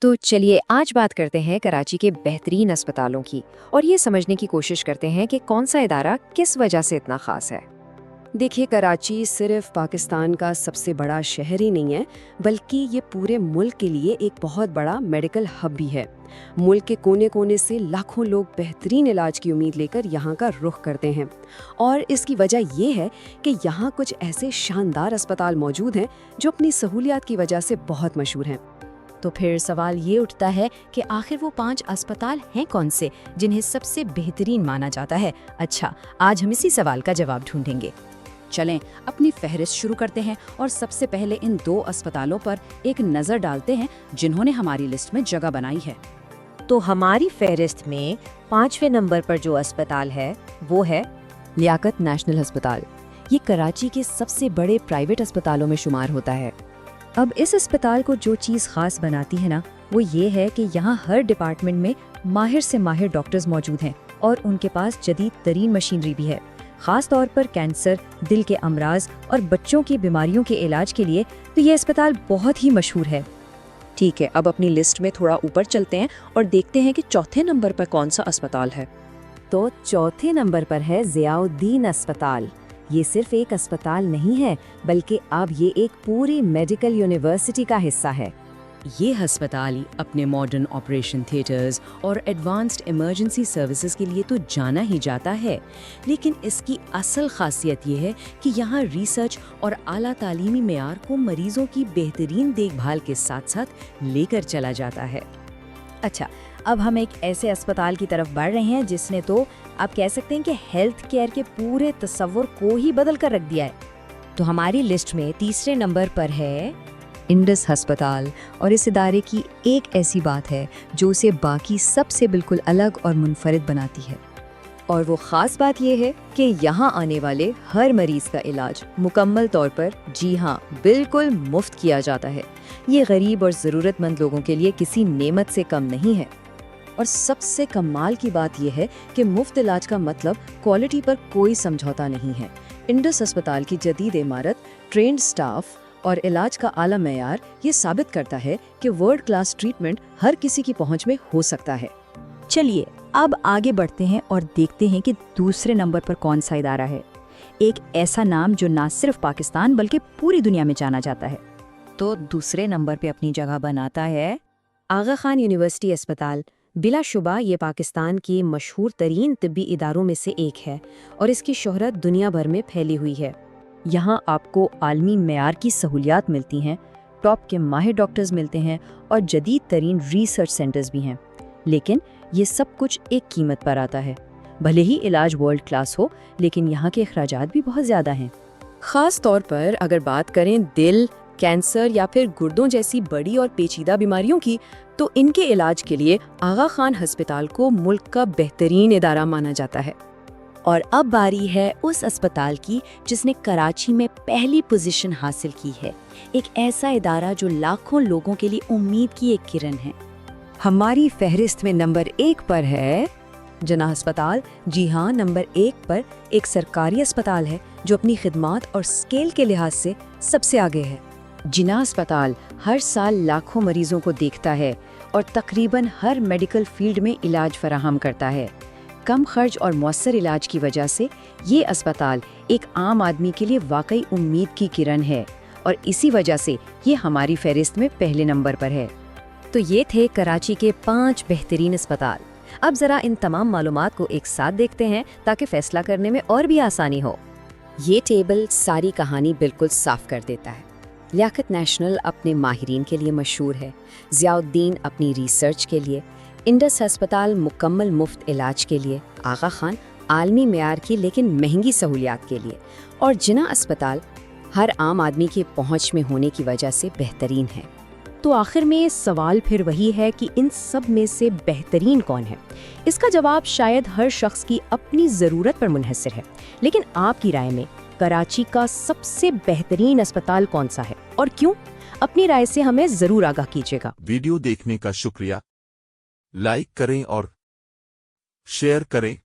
تو چلیے آج بات کرتے ہیں کراچی کے بہترین اسپتالوں کی اور یہ سمجھنے کی کوشش کرتے ہیں کہ کون سا ادارہ کس وجہ سے اتنا خاص ہے۔ دیکھیے، کراچی صرف پاکستان کا سب سے بڑا شہر ہی نہیں ہے، بلکہ یہ پورے ملک کے لیے ایک بہت بڑا میڈیکل ہب بھی ہے۔ ملک کے کونے کونے سے لاکھوں لوگ بہترین علاج کی امید لے کر یہاں کا رخ کرتے ہیں، اور اس کی وجہ یہ ہے کہ یہاں کچھ ایسے شاندار اسپتال موجود ہیں جو اپنی سہولیات کی وجہ سے بہت مشہور ہیں۔ تو پھر سوال یہ اٹھتا ہے کہ آخر وہ 5 اسپتال ہیں کون سے جنہیں سب سے بہترین مانا جاتا ہے؟ اچھا، آج ہم اسی سوال کا جواب ڈھونڈیں گے۔ چلیں اپنی فہرست شروع کرتے ہیں اور سب سے پہلے ان 2 اسپتالوں پر ایک نظر ڈالتے ہیں جنہوں نے ہماری لسٹ میں جگہ بنائی ہے۔ تو ہماری فہرست میں 5ویں نمبر پر جو اسپتال ہے وہ ہے لیاقت نیشنل ہسپتال۔ یہ کراچی کے سب سے بڑے پرائیویٹ اسپتالوں میں شمار ہوتا ہے۔ اب اس اسپتال کو جو چیز خاص بناتی ہے نا، وہ یہ ہے کہ یہاں ہر ڈپارٹمنٹ میں ماہر سے ماہر ڈاکٹرز موجود ہیں اور ان کے پاس جدید ترین مشینری بھی ہے، خاص طور پر کینسر، دل کے امراض اور بچوں کی بیماریوں کے علاج کے لیے تو یہ اسپتال بہت ہی مشہور ہے۔ ٹھیک ہے، اب اپنی لسٹ میں تھوڑا اوپر چلتے ہیں اور دیکھتے ہیں کہ چوتھے نمبر پر کون سا اسپتال ہے۔ تو چوتھے نمبر پر ہے ضیاء الدین اسپتال۔ یہ صرف ایک اسپتال نہیں ہے، بلکہ اب یہ ایک پوری میڈیکل یونیورسٹی کا حصہ ہے۔ یہ ہسپتال اپنے ماڈرن آپریشن تھیٹرز اور ایڈوانسڈ ایمرجنسی سروسز کے لیے تو جانا ہی جاتا ہے، لیکن اس کی اصل خاصیت یہ ہے کہ یہاں ریسرچ اور اعلیٰ تعلیمی معیار کو مریضوں کی بہترین دیکھ بھال کے ساتھ ساتھ لے کر چلا جاتا ہے۔ اچھا، اب ہم ایک ایسے اسپتال کی طرف بڑھ رہے ہیں جس نے تو آپ کہہ سکتے ہیں کہ ہیلتھ کیئر کے پورے تصور کو ہی بدل کر رکھ دیا ہے۔ تو ہماری لسٹ میں تیسرے نمبر پر ہے انڈس ہسپتال، اور اس ادارے کی ایک ایسی بات ہے جو اسے باقی سب سے بالکل الگ اور منفرد بناتی ہے، اور وہ خاص بات یہ ہے کہ یہاں آنے والے ہر مریض کا علاج مکمل طور پر، جی ہاں، بالکل مفت کیا جاتا ہے۔ یہ غریب اور ضرورت مند لوگوں کے لیے کسی نعمت سے کم نہیں ہے۔ اور سب سے کمال کی بات یہ ہے کہ مفت علاج کا مطلب کوالٹی پر کوئی سمجھوتا نہیں ہے۔ انڈس اسپتال کی جدید عمارت، ٹرینڈ سٹاف اور علاج کا اعلیٰ معیار یہ ثابت کرتا ہے کہ ورلڈ کلاس ٹریٹمنٹ ہر کسی کی پہنچ میں ہو سکتا ہے۔ چلیے اب آگے بڑھتے ہیں اور دیکھتے ہیں کہ دوسرے نمبر پر کون سا ادارہ ہے، ایک ایسا نام جو نہ صرف پاکستان بلکہ پوری دنیا میں جانا جاتا ہے۔ تو دوسرے نمبر پہ اپنی جگہ بناتا ہے آغا خان یونیورسٹی اسپتال۔ بلا شبہ یہ پاکستان کی مشہور ترین طبی اداروں میں سے ایک ہے اور اس کی شہرت دنیا بھر میں پھیلی ہوئی ہے۔ یہاں آپ کو عالمی معیار کی سہولیات ملتی ہیں، ٹاپ کے ماہر ڈاکٹرز ملتے ہیں اور جدید ترین ریسرچ سینٹرز بھی ہیں، لیکن یہ سب کچھ ایک قیمت پر آتا ہے۔ بھلے ہی علاج ورلڈ کلاس ہو، لیکن یہاں کے اخراجات بھی بہت زیادہ ہیں۔ خاص طور پر اگر بات کریں دل، کینسر یا پھر گردوں جیسی بڑی اور پیچیدہ بیماریوں کی، تو ان کے علاج کے لیے آغا خان ہسپتال کو ملک کا بہترین ادارہ مانا جاتا ہے۔ اور اب باری ہے اس اسپتال کی جس نے کراچی میں پہلی پوزیشن حاصل کی ہے، ایک ایسا ادارہ جو لاکھوں لوگوں کے لیے امید کی ایک کرن ہے۔ ہماری فہرست میں نمبر 1 پر ہے جناح ہسپتال۔ جی ہاں، نمبر 1 پر ایک سرکاری اسپتال ہے جو اپنی خدمات اور سکیل کے لحاظ سے سب سے آگے ہے۔ جناح ہسپتال ہر سال لاکھوں مریضوں کو دیکھتا ہے اور تقریباً ہر میڈیکل فیلڈ میں علاج فراہم کرتا ہے۔ کم خرچ اور مؤثر علاج کی وجہ سے یہ اسپتال ایک عام آدمی کے لیے واقعی امید کی کرن ہے، اور اسی وجہ سے یہ ہماری فہرست میں پہلے نمبر پر ہے۔ تو یہ تھے کراچی کے 5 بہترین اسپتال۔ اب ذرا ان تمام معلومات کو ایک ساتھ دیکھتے ہیں تاکہ فیصلہ کرنے میں اور بھی آسانی ہو۔ یہ ٹیبل ساری کہانی بالکل صاف کر دیتا ہے۔ لیاقت نیشنل اپنے ماہرین کے لیے مشہور ہے، ضیاء الدین اپنی ریسرچ کے لیے، انڈس ہسپتال مکمل مفت علاج کے لیے، آغا خان عالمی معیار کی لیکن مہنگی سہولیات کے لیے، اور جناح اسپتال ہر عام آدمی کی پہنچ میں ہونے کی وجہ سے بہترین ہے۔ تو آخر میں سوال پھر وہی ہے کہ ان سب میں سے بہترین کون ہے؟ اس کا جواب شاید ہر شخص کی اپنی ضرورت پر منحصر ہے، لیکن آپ کی رائے میں کراچی کا سب سے بہترین اسپتال کون سا ہے اور کیوں؟ اپنی رائے سے ہمیں ضرور آگاہ کیجیے گا۔ ویڈیو دیکھنے کا شکریہ، لائک کریں اور شیئر کریں۔